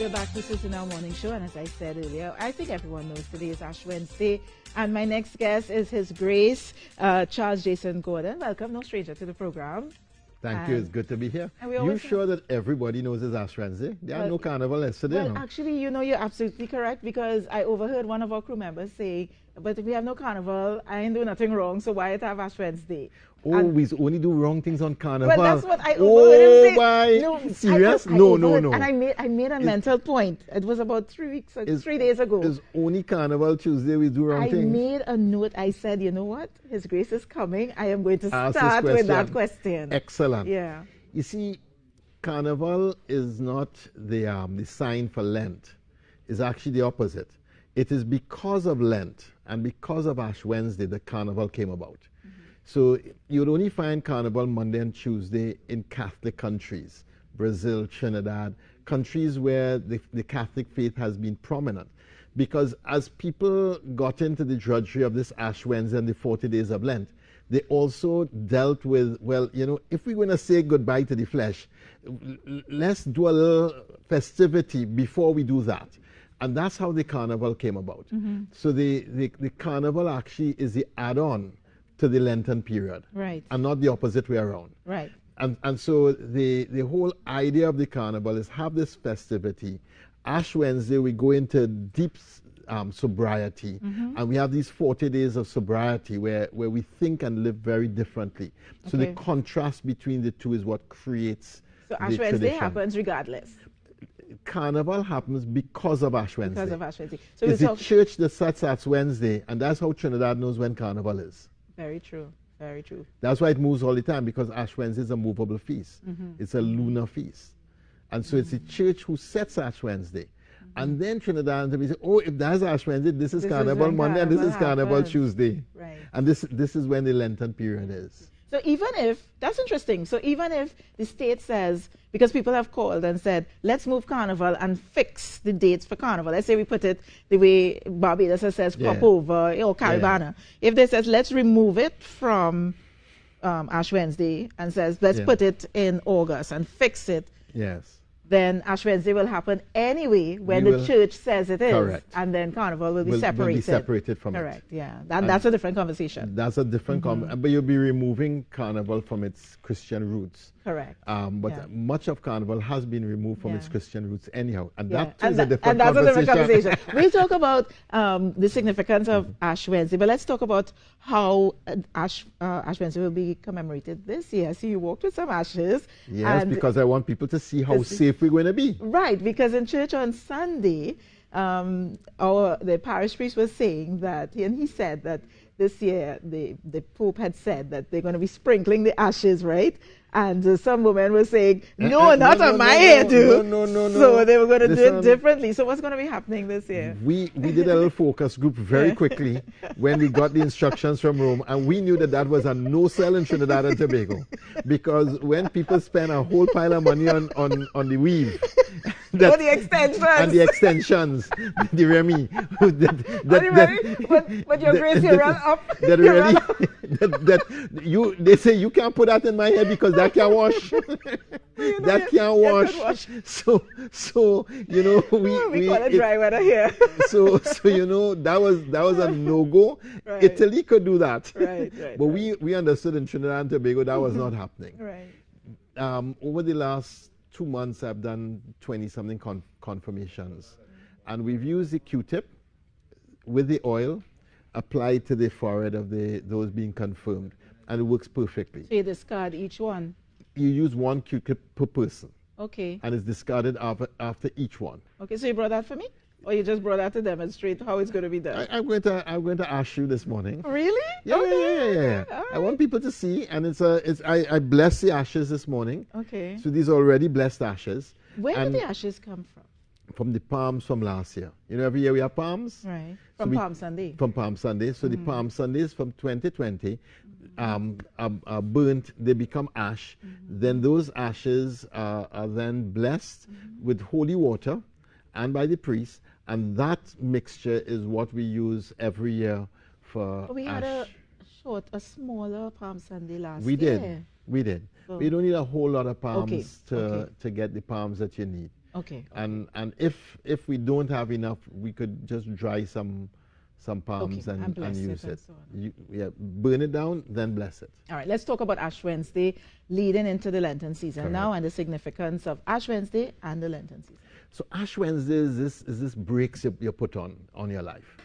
We're back. This is in our morning show, and as I said earlier, I think everyone knows today is Ash Wednesday, and my next guest is His Grace Charles Jason Gordon. Welcome, no stranger to the program. Thank you. It's good to be here. You sure that everybody knows it's Ash Wednesday? There are no carnival yesterday. Well, actually, you know, you're absolutely correct, because I overheard one of our crew members say, but if we have no carnival, I ain't do nothing wrong, so why it have Ash Wednesday? Oh, we only do wrong things on carnival. Well, that's what I overheard him say. Why? No, serious? No. No. And I made a mental point. It was about 3 days ago. It's only Carnival Tuesday we do wrong things. I made a note. I said, you know what? His Grace is coming. I am going to start with that question. Excellent. Yeah. You see, Carnival is not the sign for Lent. It's actually the opposite. It is because of Lent and because of Ash Wednesday that Carnival came about. So you'd only find Carnival Monday and Tuesday in Catholic countries, Brazil, Trinidad, countries where the Catholic faith has been prominent. Because as people got into the drudgery of this Ash Wednesday and the 40 days of Lent, they also dealt with, well, you know, if we're going to say goodbye to the flesh, let's do a little festivity before we do that. And that's how the Carnival came about. So the Carnival actually is the add-on to the Lenten period, right, and not the opposite way around. Right. And so the whole idea of the Carnival is have this festivity. Ash Wednesday, we go into deep sobriety, and we have these 40 days of sobriety where we think and live very differently. So the contrast between the two is what creates So Ash Wednesday happens regardless. Carnival happens because of Ash Wednesday. Because of Ash Wednesday. So it's the church that sets Ash Wednesday, and that's how Trinidad knows when Carnival is. Very true. Very true. That's why it moves all the time, because Ash Wednesday is a movable feast. It's a lunar feast. And so it's the church who sets Ash Wednesday. And then Trinidad and Tobago say, oh, if that's Ash Wednesday, this is Carnival Monday and this is Carnival Tuesday. Right. And this is when the Lenten period is. So even if, that's interesting, so even if the state says, because people have called and said, let's move Carnival and fix the dates for Carnival. Let's say we put it the way Barbados says crop over, or Caribana. If they says, let's remove it from Ash Wednesday and says, let's put it in August and fix it. Yes. Then Ash Wednesday will happen anyway when the church says it is. Correct. And then Carnival will be separated. Will be separated from Correct, yeah. That's a different conversation. That's a different conversation. But you'll be removing Carnival from its Christian roots. Correct. But much of Carnival has been removed from its Christian roots anyhow. And that and is a different that's conversation. a different conversation. We'll talk about the significance of Ash Wednesday, but let's talk about how Ash Wednesday will be commemorated this year. So you walked with some ashes. Yes, because I want people to see how safe we're going to be. Right, because in church on Sunday, the parish priest was saying that, and he said that this year the Pope had said that they're going to be sprinkling the ashes, right? And some women were saying, no, not on my head, dude. No. So they were going to do it differently. So what's going to be happening this year? We did a little focus group very quickly when we got the instructions from Rome, and we knew that was a no-sell in Trinidad and Tobago. Because when people spend a whole pile of money on the weave, the extensions. And the extensions, the Remy. But your Grace, you run up. They say, you can't put that in my head because that can't wash. That can't wash. So you know, we call it dry weather here. So you know, that was a no-go. Right. Italy could do that. Right. But we understood in Trinidad and Tobago that was not happening. Right. Over the last 2 months, I've done 20-something confirmations. And we've used the Q-tip with the oil applied to the forehead of those being confirmed. And it works perfectly. So you discard each one? You use one Q-tip per person. Okay. And it's discarded after each one. Okay, so you brought that for me? Or you just brought that to demonstrate how it's going to be done? I'm going to ask you this morning. Really? Yeah. Right. I want people to see, and I bless the ashes this morning. Okay. So these are already blessed ashes. Where did the ashes come from? From the palms from last year. You know, every year we have palms. Right. From Palm Sunday. From Palm Sunday. So the Palm Sundays from 2020 are burnt, they become ash. Then those ashes are then blessed with holy water and by the priest. And that mixture is what we use every year for we had a smaller Palm Sunday last year. We did. So We don't need a whole lot of palms to get the palms that you need. Okay. And if we don't have enough, we could just dry some palms and use it. Burn it down, then bless it. All right, let's talk about Ash Wednesday leading into the Lenten season now, and the significance of Ash Wednesday and the Lenten season. So Ash Wednesday is this breaks you put on your life.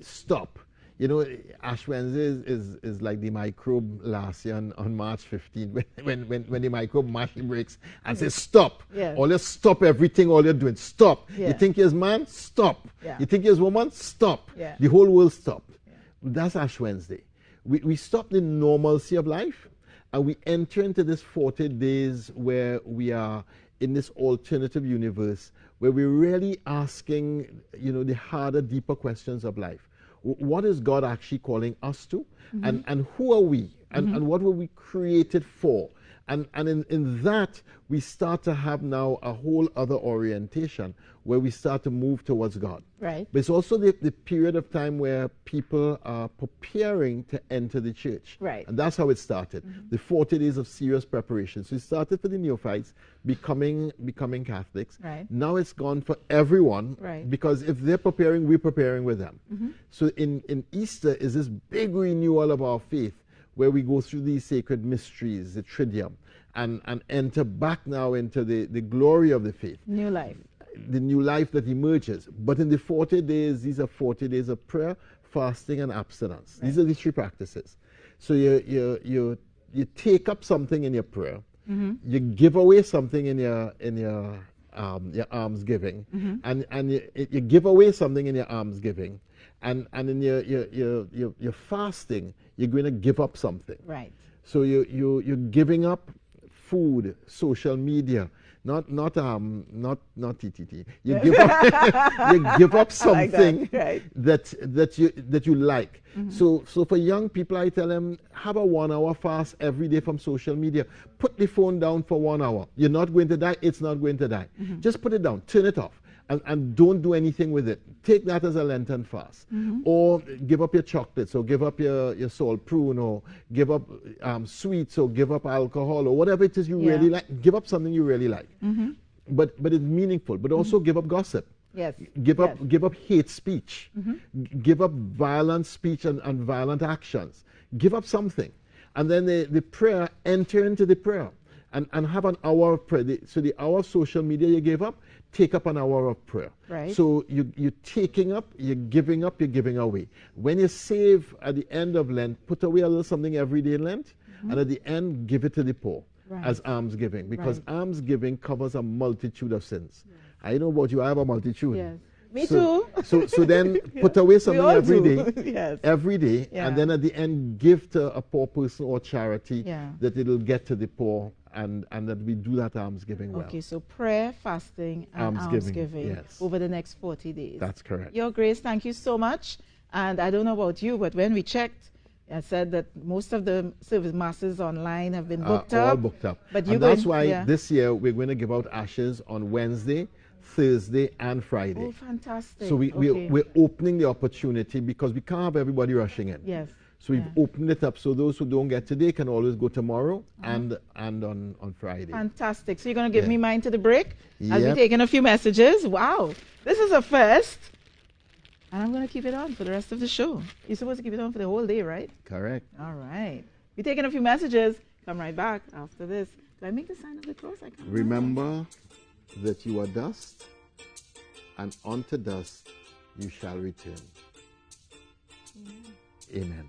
Stop. You know, Ash Wednesday is like the microbe last year on March 15th when the microbe mashed breaks and says stop. Yes. All you stop everything, all you're doing, stop. Yeah. You think you're man? Stop. Yeah. You think you're woman? Stop. Yeah. The whole world stopped. Yeah. That's Ash Wednesday. We stop the normalcy of life and we enter into this 40 days where we are in this alternative universe where we're really asking, you know, the harder, deeper questions of life. What is God actually calling us to? Mm-hmm. And who are we? And what were we created for? And in that, we start to have now a whole other orientation where we start to move towards God. Right. But it's also the period of time where people are preparing to enter the church. Right. And that's how it started. Mm-hmm. The 40 days of serious preparation. So it started for the neophytes, becoming Catholics. Right. Now it's gone for everyone. Right. Because if they're preparing, we're preparing with them. Mm-hmm. So in Easter is this big renewal of our faith, where we go through these sacred mysteries, the Triduum, and enter back now into the glory of the faith. New life. The new life that emerges. But in the 40 days, these are 40 days of prayer, fasting, and abstinence. Right. These are the three practices. So you take up something in your prayer, you give away something in your almsgiving, and you give away something in your almsgiving, and in your fasting, you're going to give up something. Right. So you're giving up food, social media, not TTT. You give up you give up something like that you like. So for young people, I tell them, have a 1 hour fast every day from social media. Put the phone down for 1 hour. You're not going to die. It's not going to die. Just put it down. Turn it off. And don't do anything with it. Take that as a Lenten fast. Or give up your chocolates, or give up your salt prune, or give up sweets, or give up alcohol, or whatever it is you really like. Give up something you really like. But it's meaningful. But also give up gossip. Yes. Give up hate speech. Give up violent speech and violent actions. Give up something. And then the prayer, enter into the prayer. And have an hour of prayer. So the hour of social media you gave up, take up an hour of prayer. Right. So you're taking up, you're giving away. When you save at the end of Lent, put away a little something every day in Lent, and at the end, give it to the poor as almsgiving, because almsgiving covers a multitude of sins. Yes. I know about you, I have a multitude. Yes. Me too. So then put away something every day, yes. every day, and then at the end, give to a poor person or charity that it'll get to the poor. And that we do that almsgiving well. Okay, so prayer, fasting, and almsgiving over the next 40 days. That's correct. Your Grace, thank you so much. And I don't know about you, but when we checked, I said that most of the service masses online have been booked up. All booked up. But and that's why this year we're going to give out ashes on Wednesday, Thursday, and Friday. Oh, fantastic. So we're opening the opportunity because we can't have everybody rushing in. Yes. So we've opened it up so those who don't get today can always go tomorrow and on Friday. Fantastic. So you're going to give me mine to the break? I'll be taking a few messages. Wow. This is a first. And I'm going to keep it on for the rest of the show. You're supposed to keep it on for the whole day, right? Correct. All right. Be taking a few messages. Come right back after this. Do I make the sign of the cross? I can't remember that you are dust, and unto dust you shall return. Amen.